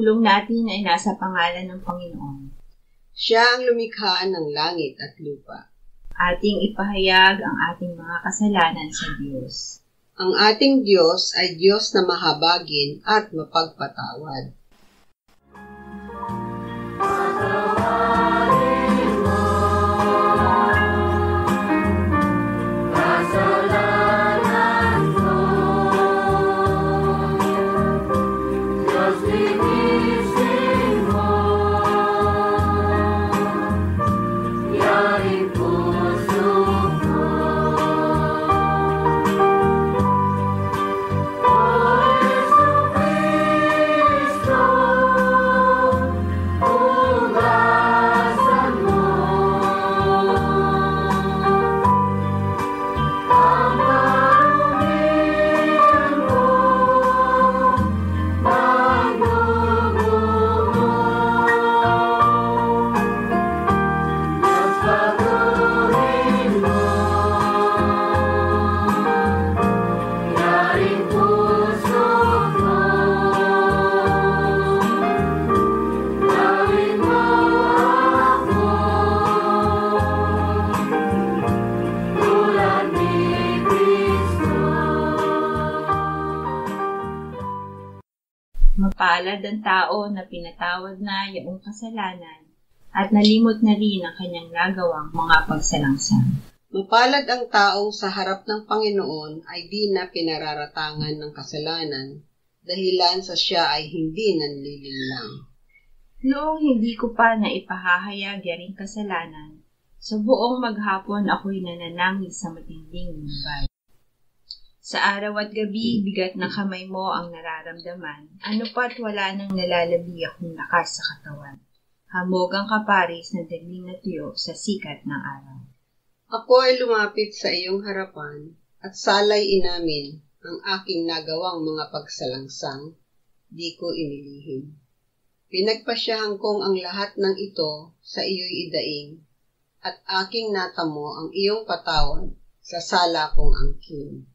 pagtulong natin ay nasa pangalan ng Panginoon. Siya ang lumikha ng langit at lupa. Ating ipahayag ang ating mga kasalanan sa Diyos. Ang ating Diyos ay Diyos na mahabagin at mapagpatawad. Mapalad ang tao na pinatawad na iyong kasalanan at nalimot na rin ang kanyang nagawang mga pagsalangsang. Mapalad ang taong sa harap ng Panginoon ay di na pinararatangan ng kasalanan, dahilan sa siya ay hindi nanlilinlang. Noong hindi ko pa naipahahayag yaring kasalanan, sa buong maghapon ako'y nananangis sa matinding lumbay. Sa araw at gabi, bigat na kamay mo ang nararamdaman, ano pa't wala nang nalalabi akong lakas sa katawan. Hamog ang kaparis na dagling na tuyo sa sikat ng araw. Ako ay lumapit sa iyong harapan at salay inamin ang aking nagawang mga pagsalangsang, di ko inilihim. Pinagpasyahan kong ang lahat ng ito sa iyo'y idaing, at aking natamo ang iyong patawad sa sala kong angkin.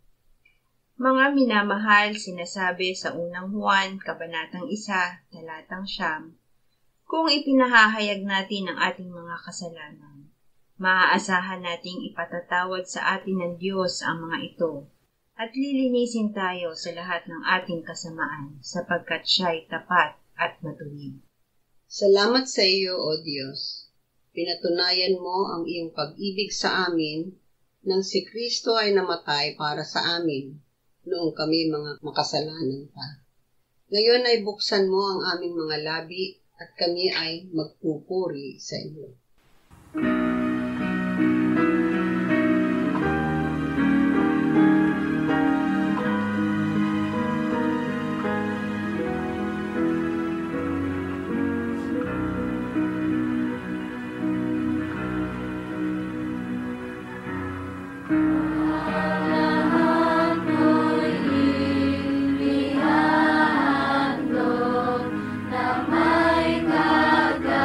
Mga minamahal, sinasabi sa unang Juan, Kabanatang 1, Talatang 9, kung ipinahahayag natin ang ating mga kasalanan, maaasahan nating ipatatawad sa atin ng Diyos ang mga ito, at lilinisin tayo sa lahat ng ating kasamaan, sapagkat siya'y tapat at matuwid. Salamat sa iyo, O Diyos. Pinatunayan mo ang iyong pag-ibig sa amin nang si Kristo ay namatay para sa amin noong kami mga makasalanan pa. Ngayon ay buksan mo ang aming mga labi at kami ay magpupuri sa iyo. May kagalakan,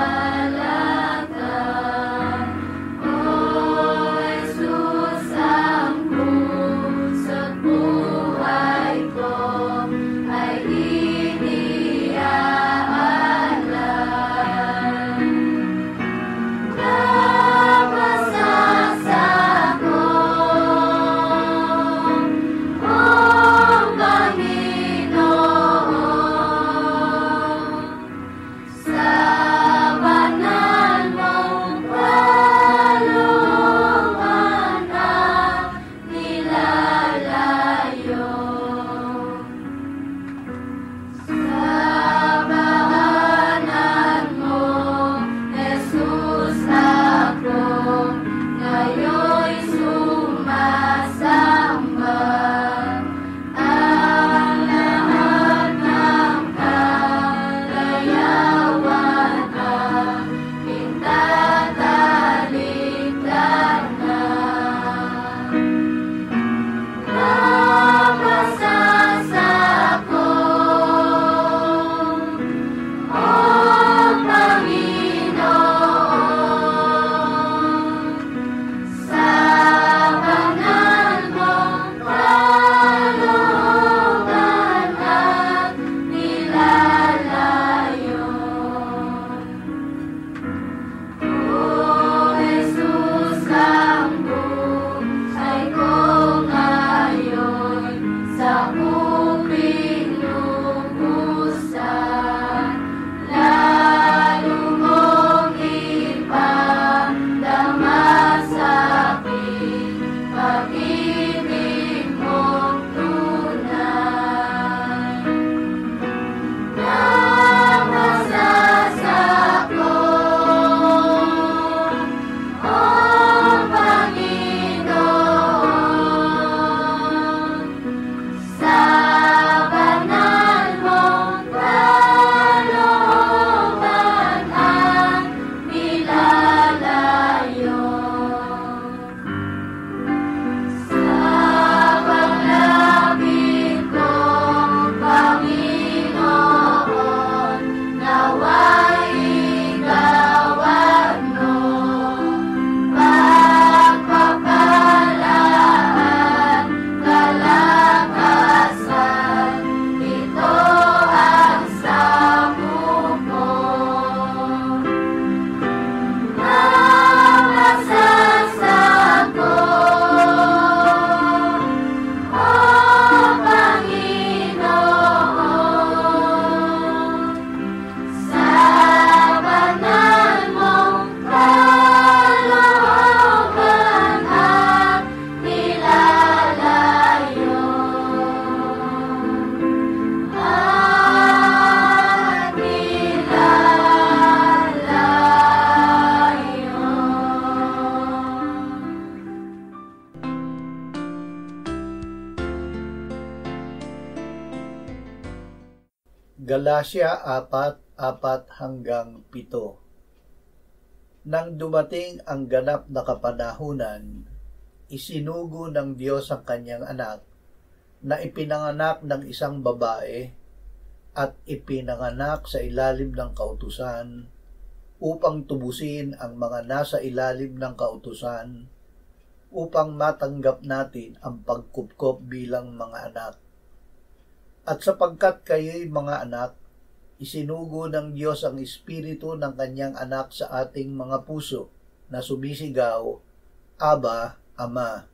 Galatia 4:4-7. Nang dumating ang ganap na kapanahunan, isinugo ng Diyos ang kanyang anak na ipinanganak ng isang babae at ipinanganak sa ilalim ng kautusan upang tubusin ang mga nasa ilalim ng kautusan upang matanggap natin ang pagkupkop bilang mga anak. At sapagkat kayo'y mga anak, isinugo ng Diyos ang Espiritu ng kanyang anak sa ating mga puso na sumisigaw, Aba, Ama.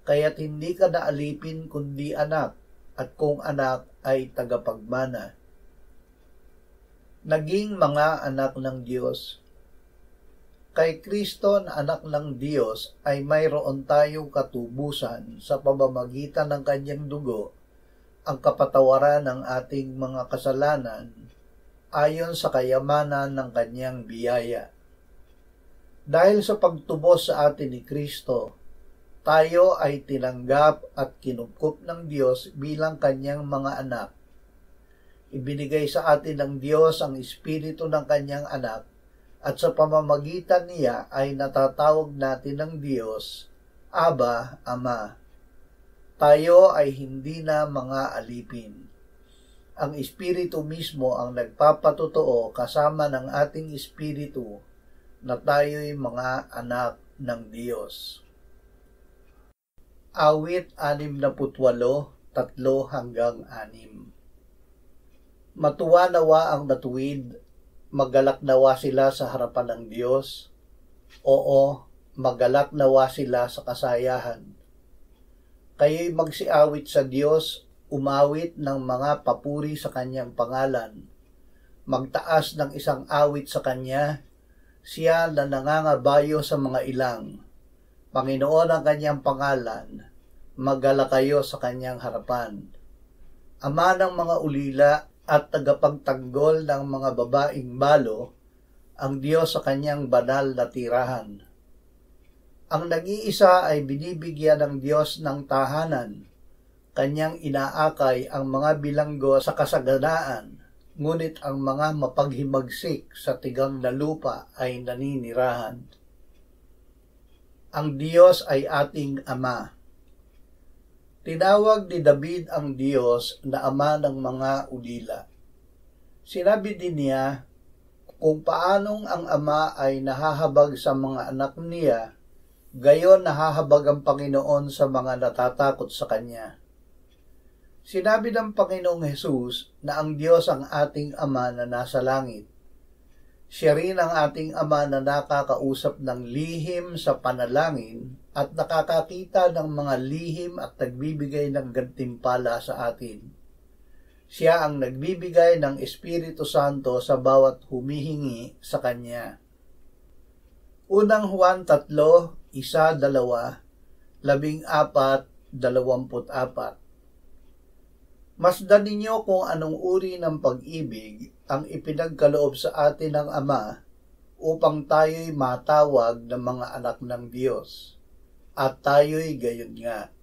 Kaya't hindi ka na alipin kundi anak, at kung anak ay tagapagmana. Naging mga anak ng Diyos. Kay Kristo na anak ng Diyos ay mayroon tayong katubusan sa pamamagitan ng kanyang dugo, ang kapatawaran ng ating mga kasalanan ayon sa kayamanan ng kanyang biyaya. Dahil sa pagtubos sa atin ni Kristo, tayo ay tinanggap at kinupkup ng Diyos bilang kanyang mga anak. Ibinigay sa atin ng Diyos ang Espiritu ng kanyang anak at sa pamamagitan niya ay natatawag natin ng Diyos, Aba, Ama. Tayo ay hindi na mga alipin. Ang Espiritu mismo ang nagpapatotoo kasama ng ating Espiritu na tayo'y mga anak ng Diyos. Awit 68:3-6. Matuwa nawa ang matuwid, magalak nawa sila sa harapan ng Diyos. Oo, magalak nawa sila sa kasayahan. Kayo'y magsiawit sa Diyos, umawit ng mga papuri sa kanyang pangalan. Magtaas ng isang awit sa kanya, siya na nangangabayo sa mga ilang. Panginoon ang kanyang pangalan, magala kayo sa kanyang harapan. Ama ng mga ulila at tagapagtanggol ng mga babaeng balo, ang Diyos sa kanyang banal na tirahan. Ang nag-iisa ay binibigyan ng Diyos ng tahanan. Kanyang inaakay ang mga bilanggo sa kasaganaan, ngunit ang mga mapaghimagsik sa tigang na lupa ay naninirahan. Ang Diyos ay ating Ama. Tinawag ni David ang Diyos na Ama ng mga ulila. Sinabi din niya, kung paanong ang Ama ay nahahabag sa mga anak niya, gayon nahahabag ang Panginoon sa mga natatakot sa Kanya. Sinabi ng Panginoong Hesus na ang Diyos ang ating Ama na nasa langit. Siya rin ang ating Ama na nakakausap ng lihim sa panalangin at nakakakita ng mga lihim at nagbibigay ng gantimpala sa atin. Siya ang nagbibigay ng Espiritu Santo sa bawat humihingi sa Kanya. Unang Juan 3:1-2, 14-24. Masdan ninyo kung anong uri ng pag-ibig ang ipinagkaloob sa atin ng Ama upang tayo'y matawag na mga anak ng Diyos. At tayo'y gayon nga.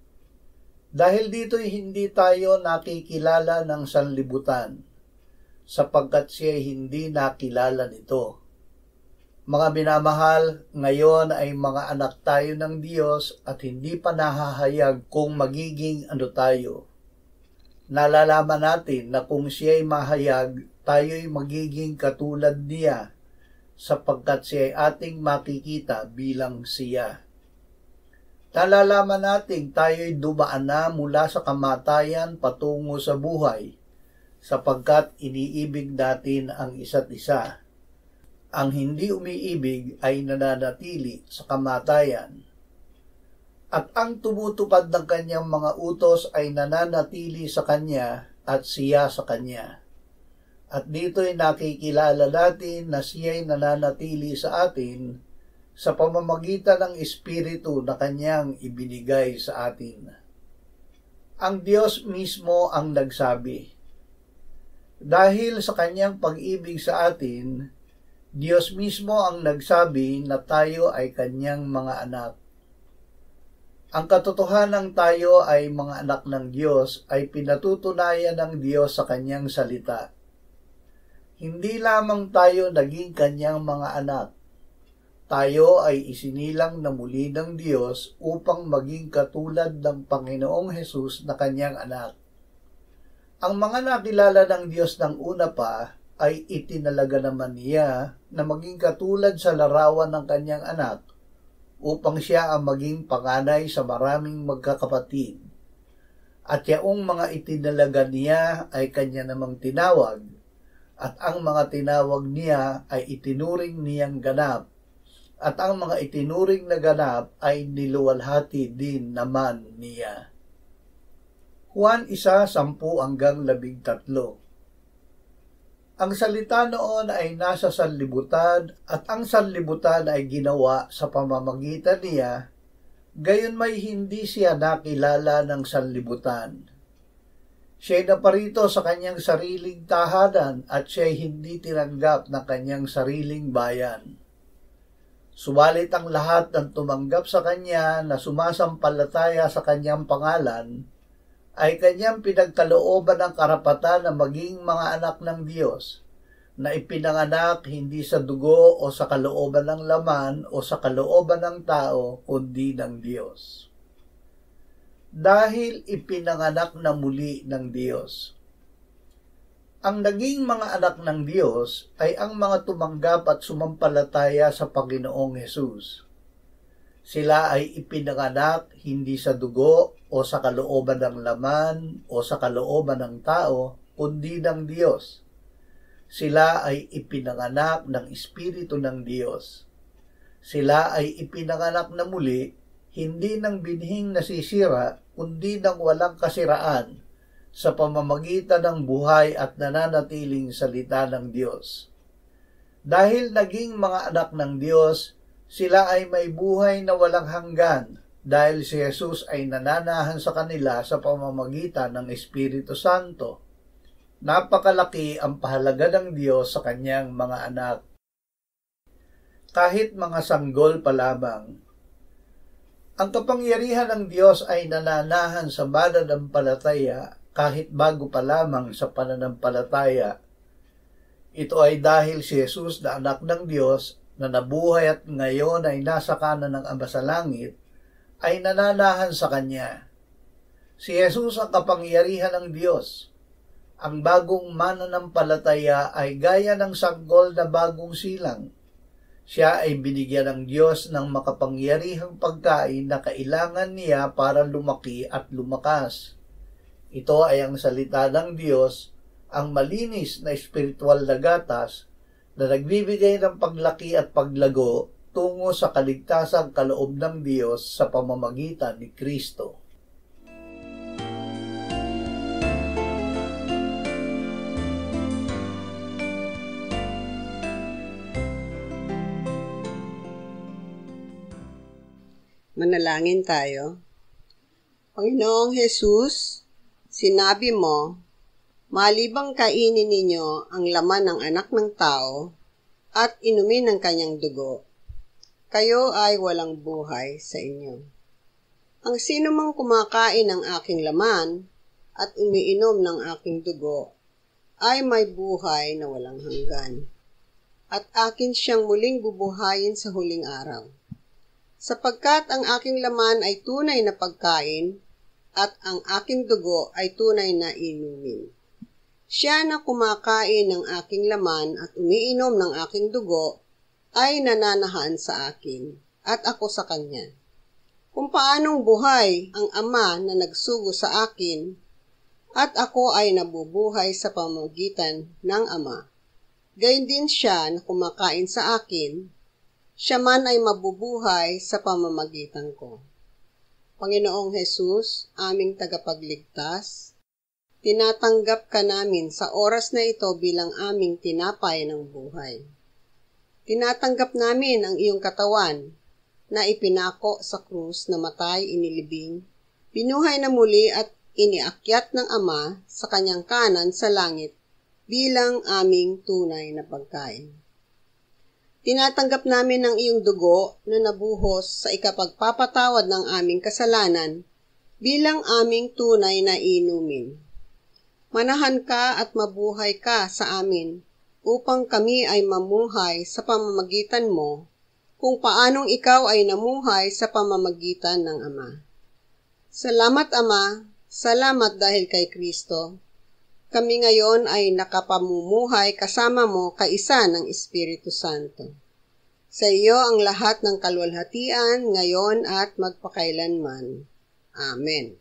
Dahil dito'y hindi tayo nakikilala ng sanlibutan, sapagkat siya'y hindi nakilala nito. Mga minamahal, ngayon ay mga anak tayo ng Diyos at hindi pa nahahayag kung magiging ano tayo. Nalalaman natin na kung siya'y mahayag, tayo'y magiging katulad niya, sapagkat siya'y ating makikita bilang siya. Nalalaman natin tayo'y dumaan na mula sa kamatayan patungo sa buhay, sapagkat iniibig natin ang isa't isa. Ang hindi umiibig ay nananatili sa kamatayan. At ang tumutupad ng kanyang mga utos ay nananatili sa kanya at siya sa kanya. At dito'y nakikilala natin na siya'y nananatili sa atin sa pamamagitan ng Espiritu na kanyang ibinigay sa atin. Ang Diyos mismo ang nagsabi. Dahil sa kanyang pag-ibig sa atin, Diyos mismo ang nagsabi na tayo ay kanyang mga anak. Ang katotohanan tayo ay mga anak ng Diyos ay pinatutunayan ng Diyos sa kanyang salita. Hindi lamang tayo naging kanyang mga anak. Tayo ay isinilang na muli ng Diyos upang maging katulad ng Panginoong Hesus na kanyang anak. Ang mga nakilala ng Diyos ng una pa ay itinalaga naman niya na maging katulad sa larawan ng kanyang anak upang siya ang maging panganay sa maraming magkakapatid. At yaong mga itinalaga niya ay kanya namang tinawag, at ang mga tinawag niya ay itinuring niyang ganap, at ang mga itinuring na ganap ay niluwalhati din naman niya. Juan 1:10-13. Ang salita noon ay nasa sanlibutan at ang sanlibutan ay ginawa sa pamamagitan niya, gayon may hindi siya nakilala ng sanlibutan. Siya'y naparito sa kanyang sariling tahanan at siya'y hindi tinanggap ng kanyang sariling bayan. Subalit ang lahat ng tumanggap sa kanya na sumasampalataya sa kanyang pangalan ay kanyang pinagkalooban ng karapatan na maging mga anak ng Diyos, na ipinanganak hindi sa dugo o sa kalooban ng laman o sa kalooban ng tao, kundi ng Diyos. Dahil ipinanganak na muli ng Diyos. Ang naging mga anak ng Diyos ay ang mga tumanggap at sumampalataya sa Panginoong Hesus. Sila ay ipinanganak hindi sa dugo o sa kalooban ng laman o sa kalooban ng tao, kundi ng Diyos. Sila ay ipinanganak ng Espiritu ng Diyos. Sila ay ipinanganak na muli, hindi ng binhing nasisira, kundi ng walang kasiraan, sa pamamagitan ng buhay at nananatiling salita ng Diyos. Dahil naging mga anak ng Diyos, sila ay may buhay na walang hanggan dahil si Jesus ay nananahan sa kanila sa pamamagitan ng Espiritu Santo. Napakalaki ang pahalaga ng Diyos sa kanyang mga anak. Kahit mga sanggol pa lamang. Ang kapangyarihan ng Diyos ay nananahan sa mananampalataya kahit bago pa lamang sa pananampalataya. Ito ay dahil si Jesus na anak ng Diyos na nabuhay at ngayon ay nasa kanan ng Ama sa langit, ay nananahan sa Kanya. Si Jesus ang kapangyarihan ng Diyos. Ang bagong mananampalataya ay gaya ng sanggol na bagong silang. Siya ay binigyan ng Diyos ng makapangyarihang pagkain na kailangan niya para lumaki at lumakas. Ito ay ang salita ng Diyos, ang malinis na espiritual na gatas na nagbibigay ng paglaki at paglago tungo sa kaligtasang kaloob ng Diyos sa pamamagitan ni Kristo. Manalangin tayo. Panginoong Hesus, sinabi mo, malibang kainin ninyo ang laman ng anak ng tao at inumin ang kanyang dugo, kayo ay walang buhay sa inyo. Ang sino mang kumakain ng aking laman at umiinom ng aking dugo ay may buhay na walang hanggan, at akin siyang muling bubuhayin sa huling araw. Sapagkat ang aking laman ay tunay na pagkain at ang aking dugo ay tunay na inumin. Siya na kumakain ng aking laman at umiinom ng aking dugo ay nananahan sa akin at ako sa kanya. Kung paanong buhay ang Ama na nagsugo sa akin at ako ay nabubuhay sa pamamagitan ng Ama, gayon din siya na kumakain sa akin, siya man ay mabubuhay sa pamamagitan ko. Panginoong Hesus, aming tagapagligtas, tinatanggap ka namin sa oras na ito bilang aming tinapay ng buhay. Tinatanggap namin ang iyong katawan na ipinako sa krus na matay inilibing, binuhay na muli at iniakyat ng Ama sa kanyang kanan sa langit bilang aming tunay na pagkain. Tinatanggap namin ang iyong dugo na nabuhos sa ikapagpapatawad ng aming kasalanan bilang aming tunay na inumin. Manahan ka at mabuhay ka sa amin upang kami ay mamuhay sa pamamagitan mo, kung paanong ikaw ay namuhay sa pamamagitan ng Ama. Salamat, Ama. Salamat dahil kay Kristo. Kami ngayon ay nakapamumuhay kasama mo kaisa ng Espiritu Santo. Sa iyo ang lahat ng kaluwalhatian ngayon at magpakailanman. Amen.